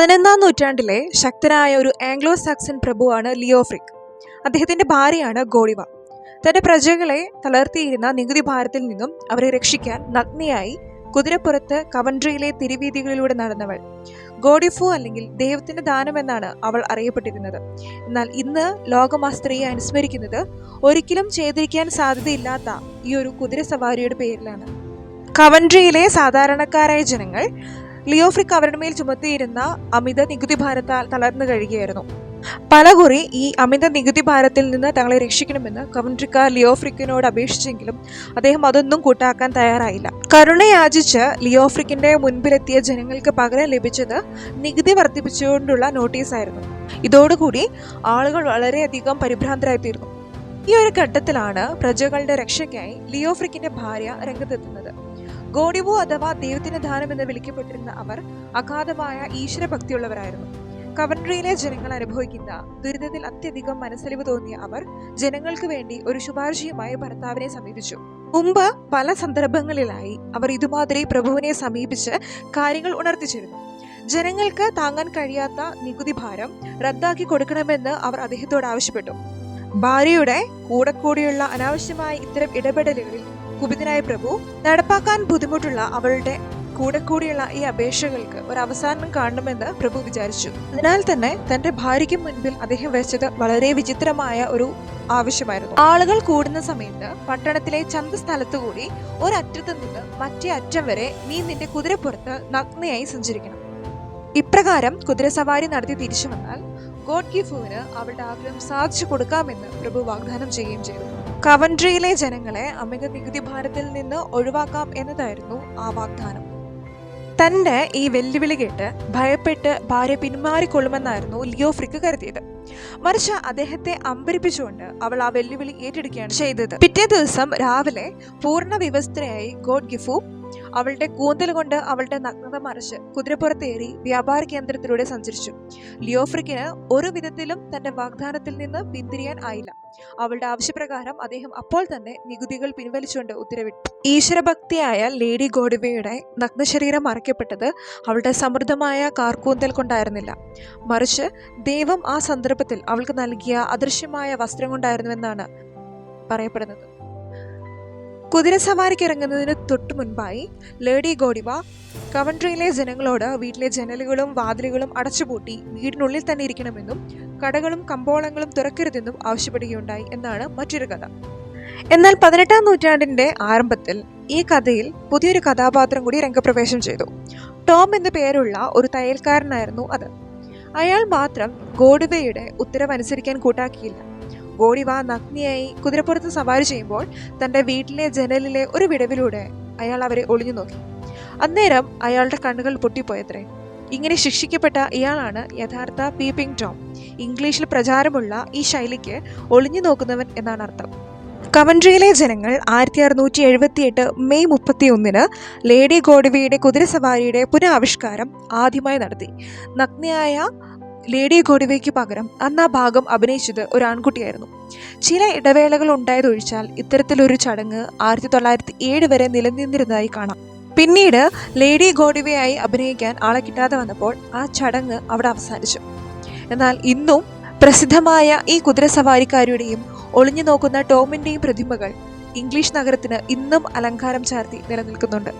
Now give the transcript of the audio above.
11-ാം നൂറ്റാണ്ടിലെ ശക്തനായ ഒരു ആംഗ്ലോ സാക്സൺ പ്രഭുവാണ് ലിയോഫ്രിക്. അദ്ദേഹത്തിന്റെ ഭാര്യയാണ് ഗോഡിവ. തന്റെ പ്രജകളെ തളർത്തിയിരുന്ന നികുതി ഭാരത്തിൽ നിന്നും അവരെ രക്ഷിക്കാൻ നഗ്നയായി കുതിരപ്പുറത്ത് കവൻട്രിയിലെ തിരുവീതികളിലൂടെ നടന്നവൾ. ഗോഡിഫു അല്ലെങ്കിൽ ദൈവത്തിന്റെ ദാനം എന്നാണ് അവൾ അറിയപ്പെട്ടിരുന്നത്. എന്നാൽ ഇന്ന് ലോകം ആ സ്ത്രീയെ അനുസ്മരിക്കുന്നത് ഒരിക്കലും ചെയ്തിരിക്കാൻ സാധ്യതയില്ലാത്ത ഈ ഒരു കുതിര സവാരിയുടെ പേരിലാണ്. കവൻട്രിയിലെ സാധാരണക്കാരായ ജനങ്ങൾ ലിയോഫ്രിക് അവരുടെ മേൽ ചുമത്തിയിരുന്ന അമിത നികുതി ഭാരത്താൽ തളർന്നു കഴിയുകയായിരുന്നു. പലകുറി ഈ അമിത നികുതി ഭാരത്തിൽ നിന്ന് തങ്ങളെ രക്ഷിക്കണമെന്ന് കവൻട്രിക്കാർ ലിയോഫ്രിക്കിനോട് അപേക്ഷിച്ചെങ്കിലും അദ്ദേഹം അതൊന്നും കൂട്ടാക്കാൻ തയ്യാറായില്ല. കരുണയാചിച്ച് ലിയോഫ്രിക്കിന്റെ മുൻപിലെത്തിയ ജനങ്ങൾക്ക് പകരം ലഭിച്ചത് നികുതി വർദ്ധിപ്പിച്ചുകൊണ്ടുള്ള നോട്ടീസായിരുന്നു. ഇതോടുകൂടി ആളുകൾ വളരെയധികം പരിഭ്രാന്തരായിത്തീർന്നു. ഈ ഒരു ഘട്ടത്തിലാണ് പ്രജകളുടെ രക്ഷയ്ക്കായി ലിയോഫ്രിക്കിന്റെ ഭാര്യ രംഗത്തെത്തുന്നത്. ഗോഡിവു അഥവാ ദൈവത്തിന്റെ ദാനം എന്ന് വിളിക്കപ്പെട്ടിരുന്ന അവർ അഗാധമായ ഈശ്വരഭക്തിയുള്ളവരായിരുന്നു. കവൻട്രിയിലെ ജനങ്ങൾ അനുഭവിക്കുന്ന ദുരിതത്തിൽ അത്യധികം മനസ്സലിവ് തോന്നിയ അവർ ജനങ്ങൾക്ക് വേണ്ടി ഒരു ശുപാർശയുമായി ഭർത്താവിനെ സമീപിച്ചു. മുമ്പ് പല സന്ദർഭങ്ങളിലായി അവർ ഇതുമാതിരി പ്രഭുവിനെ സമീപിച്ച് കാര്യങ്ങൾ ഉണർത്തിച്ചിരുന്നു. ജനങ്ങൾക്ക് താങ്ങാൻ കഴിയാത്ത നികുതി ഭാരം റദ്ദാക്കി കൊടുക്കണമെന്ന് അവർ അദ്ദേഹത്തോട് ആവശ്യപ്പെട്ടു. ഭാര്യയുടെ കൂടെയുള്ള അനാവശ്യമായ ഇത്തരം ഇടപെടലുകളിൽ കുപിതനായ പ്രഭു നടപ്പാക്കാൻ ബുദ്ധിമുട്ടുള്ള അവളുടെ കൂടെയുള്ള ഈ അപേക്ഷകൾക്ക് ഒരു അവസാനം കാണണമെന്ന് പ്രഭു വിചാരിച്ചു. അതിനാൽ തന്നെ തന്റെ ഭാര്യയ്ക്ക് മുൻപിൽ അദ്ദേഹം വെച്ചത് വളരെ വിചിത്രമായ ഒരു ആവശ്യമായിരുന്നു. ആളുകൾ കൂടുന്ന സമയത്ത് പട്ടണത്തിലെ ചന്ത സ്ഥലത്തുകൂടി ഒരറ്റത്ത് നിന്ന് മറ്റേ അറ്റം വരെ നീ നിന്റെ കുതിരപ്പുറത്ത് നഗ്നയായി സഞ്ചരിക്കണം. ഇപ്രകാരം കുതിരസവാരി നടത്തി തിരിച്ചു വന്നാൽ ഗോഡ്ഗിഫുവിന് അവളുടെ ആഗ്രഹം സാധിച്ചു കൊടുക്കാമെന്ന് പ്രഭു വാഗ്ദാനം ചെയ്യുകയും ചെയ്തു. കവൻട്രിയിലെ ജനങ്ങളെ അമിത നികുതി ഭാരത്തിൽ നിന്ന് ഒഴിവാക്കാം എന്നതായിരുന്നു ആ വാഗ്ദാനം. തന്റെ ഈ വെല്ലുവിളി കേട്ട് ഭയപ്പെട്ട് ഭാര്യ പിന്മാറിക്കൊള്ളുമെന്നായിരുന്നു ലിയോഫ്രിക് കരുതിയത്. മറിച്ച് അദ്ദേഹത്തെ അമ്പരിപ്പിച്ചുകൊണ്ട് അവൾ ആ വെല്ലുവിളി ഏറ്റെടുക്കുകയാണ് ചെയ്തത്. പിറ്റേ ദിവസം രാവിലെ പൂർണ്ണ വിവസ്ത്രയായി ഗോഡ്ഗിഫു അവളുടെ കൂന്തൽ കൊണ്ട് അവളുടെ നഗ്നത മറച്ച് കുതിരപ്പുറത്തേറി വ്യാപാര കേന്ദ്രത്തിലൂടെ സഞ്ചരിച്ചു. ലിയോഫ്രിക്കിന് ഒരു വിധത്തിലും തന്റെ വാഗ്ദാനത്തിൽ നിന്ന് പിന്തിരിയാൻ ആയില്ല. അവളുടെ ആവശ്യപ്രകാരം അദ്ദേഹം അപ്പോൾ തന്നെ നികുതികൾ പിൻവലിച്ചുകൊണ്ട് ഉത്തരവിട്ടു. ഈശ്വരഭക്തിയായ ലേഡി ഗോഡിവയുടെ നഗ്നശരീരം മറയ്ക്കപ്പെട്ടത് അവളുടെ സമൃദ്ധമായ കാർക്കൂന്തൽ കൊണ്ടായിരുന്നില്ല, മറിച്ച് ദൈവം ആ സന്ദർഭത്തിൽ അവൾക്ക് നൽകിയ അദൃശ്യമായ വസ്ത്രം കൊണ്ടായിരുന്നുവെന്നാണ് പറയപ്പെടുന്നത്. കുതിരസവാരിക്ക് ഇറങ്ങുന്നതിന് തൊട്ടു മുൻപായി ലേഡി ഗോഡിവ കവൻട്രിയിലെ ജനങ്ങളോട് വീട്ടിലെ ജനലുകളും വാതിലുകളും അടച്ചുപൂട്ടി വീടിനുള്ളിൽ തന്നെ ഇരിക്കണമെന്നും കടകളും കമ്പോളങ്ങളും തുറക്കരുതെന്നും ആവശ്യപ്പെടുകയുണ്ടായി എന്നാണ് മറ്റൊരു കഥ. എന്നാൽ 18-ാം നൂറ്റാണ്ടിന്റെ ആരംഭത്തിൽ ഈ കഥയിൽ പുതിയൊരു കഥാപാത്രം കൂടി രംഗപ്രവേശം ചെയ്തു. ടോം എന്നു പേരുള്ള ഒരു തയ്യൽക്കാരനായിരുന്നു അത്. അയാൾ മാത്രം ഗോഡിവയുടെ ഉത്തരവനുസരിക്കാൻ കൂട്ടാക്കിയില്ല. ഗോഡിവ നഗ്നിയായി കുതിരപ്പുറത്ത് സവാരി ചെയ്യുമ്പോൾ തന്റെ വീട്ടിലെ ജനലിലെ ഒരു വിടവിലൂടെ അയാൾ അവരെ ഒളിഞ്ഞു നോക്കി. അന്നേരം അയാളുടെ കണ്ണുകൾ പൊട്ടിപ്പോയത്രേ. ഇങ്ങനെ ശിക്ഷിക്കപ്പെട്ട ഇയാളാണ് യഥാർത്ഥ പീപ്പിംഗ് ടോം. ഇംഗ്ലീഷിൽ പ്രചാരമുള്ള ഈ ശൈലിക്ക് ഒളിഞ്ഞു നോക്കുന്നവൻ എന്നാണ് അർത്ഥം. കവൻട്രിയിലെ ജനങ്ങൾ 1678 മെയ് 31 ലേഡി ഗോഡിവയുടെ കുതിരസവാരിയുടെ പുനഃാവിഷ്കാരം ആദ്യമായി നടത്തി. നഗ്നയായ ലേഡി ഗോഡിവയ്ക്ക് പകരം അന്ന് ആ ഭാഗം അഭിനയിച്ചത് ഒരു ആൺകുട്ടിയായിരുന്നു. ചില ഇടവേളകൾ ഉണ്ടായതൊഴിച്ചാൽ ഇത്തരത്തിലൊരു ചടങ്ങ് 1907 വരെ നിലനിന്നിരുന്നതായി കാണാം. പിന്നീട് ലേഡി ഗോഡിവയായി അഭിനയിക്കാൻ ആളെ കിട്ടാതെ വന്നപ്പോൾ ആ ചടങ്ങ് അവിടെ അവസാനിച്ചു. എന്നാൽ ഇന്നും പ്രസിദ്ധമായ ഈ കുതിരസവാരിക്കാരുടെയും ഒളിഞ്ഞു നോക്കുന്ന ടോമിന്റെയും പ്രതിമകൾ ഇംഗ്ലീഷ് നഗരത്തിന് ഇന്നും അലങ്കാരം ചാർത്തി നിലനിൽക്കുന്നുണ്ട്.